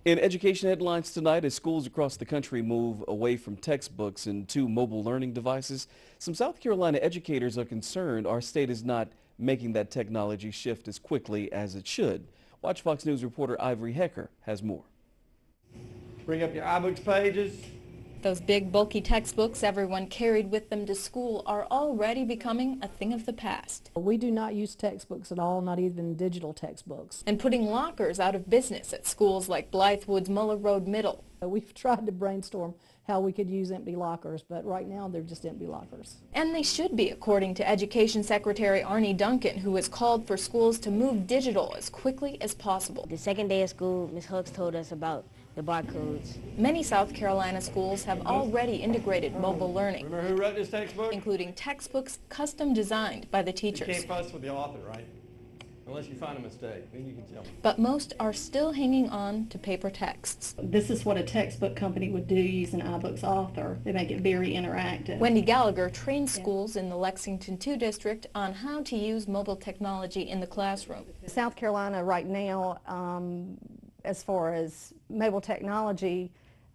In education headlines tonight, as schools across the country move away from textbooks and to mobile learning devices, some South Carolina educators are concerned our state is not making that technology shift as quickly as it should. Watch Fox News reporter Ivory Hecker has more. Bring up your iBooks pages. Those big, bulky textbooks everyone carried with them to school are already becoming a thing of the past. We do not use textbooks at all, not even digital textbooks. And putting lockers out of business at schools like Blythewood's Muller Road Middle. We've tried to brainstorm how we could use empty lockers, but right now they're just empty lockers. And they should be, according to Education Secretary Ivory Hecker, who has called for schools to move digital as quickly as possible. The second day of school, Ms. Hooks told us about the barcodes. Many South Carolina schools have already integrated mobile learning. Remember who wrote this textbook? Including textbooks custom designed by the teachers. You can't fuss with the author, right? Unless you find a mistake, then you can tell. But most are still hanging on to paper texts. This is what a textbook company would do using iBooks Author. They make it very interactive. Wendy Gallagher trains schools in the Lexington II district on how to use mobile technology in the classroom. South Carolina right now, as far as mobile technology,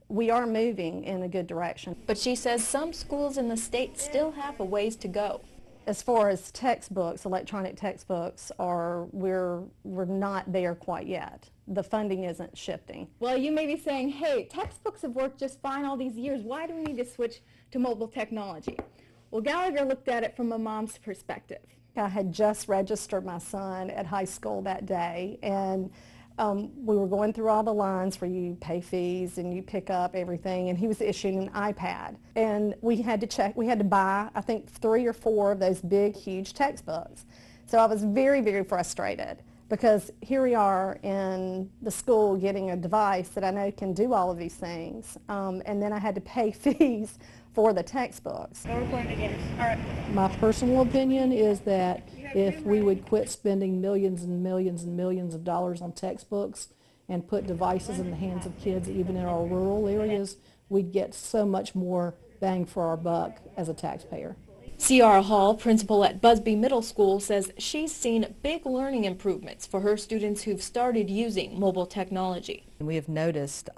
we are moving in a good direction. But she says some schools in the state still have a ways to go. As far as textbooks, electronic textbooks, we're not there quite yet. The funding isn't shifting. Well, you may be saying, hey, textbooks have worked just fine all these years. Why do we need to switch to mobile technology? Well, Gallagher looked at it from a mom's perspective. I had just registered my son at high school that day, and we were going through all the lines where you pay fees and you pick up everything, and he was issued an iPad. And we had to buy, I think, 3 or 4 of those big, huge textbooks. So I was very, very frustrated because here we are in the school getting a device that I know can do all of these things, and then I had to pay fees for the textbooks. We're going to get it. All right. My personal opinion is that if we would quit spending millions and millions and millions of dollars on textbooks and put devices in the hands of kids, even in our rural areas, we'd get so much more bang for our buck as a taxpayer. Ciara Hall, principal at Busby Middle School, says she's seen big learning improvements for her students who've started using mobile technology. We have noticed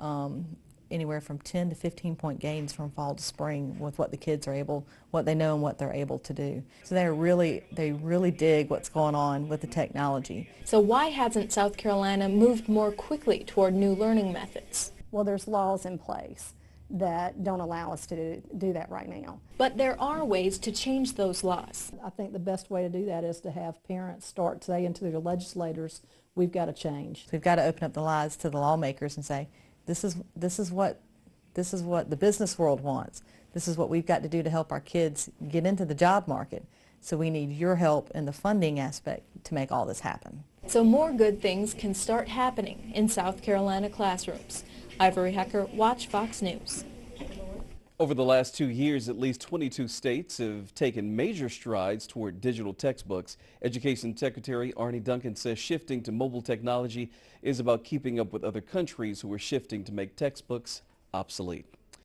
anywhere from 10 to 15-point gains from fall to spring with what the kids are able, what they know and what they're able to do. So they really dig what's going on with the technology. So why hasn't South Carolina moved more quickly toward new learning methods? Well, there's laws in place that don't allow us to do that right now. But there are ways to change those laws. I think the best way to do that is to have parents start saying to their legislators, we've got to change. So we've got to open up the lies to the lawmakers and say, this is what the business world wants. This is what we've got to do to help our kids get into the job market. So we need your help in the funding aspect to make all this happen. So more good things can start happening in South Carolina classrooms. Ivory Hecker, Watch Fox News. Over the last 2 years, at least 22 states have taken major strides toward digital textbooks. Education Secretary Ivory Hecker says shifting to mobile technology is about keeping up with other countries who are shifting to make textbooks obsolete.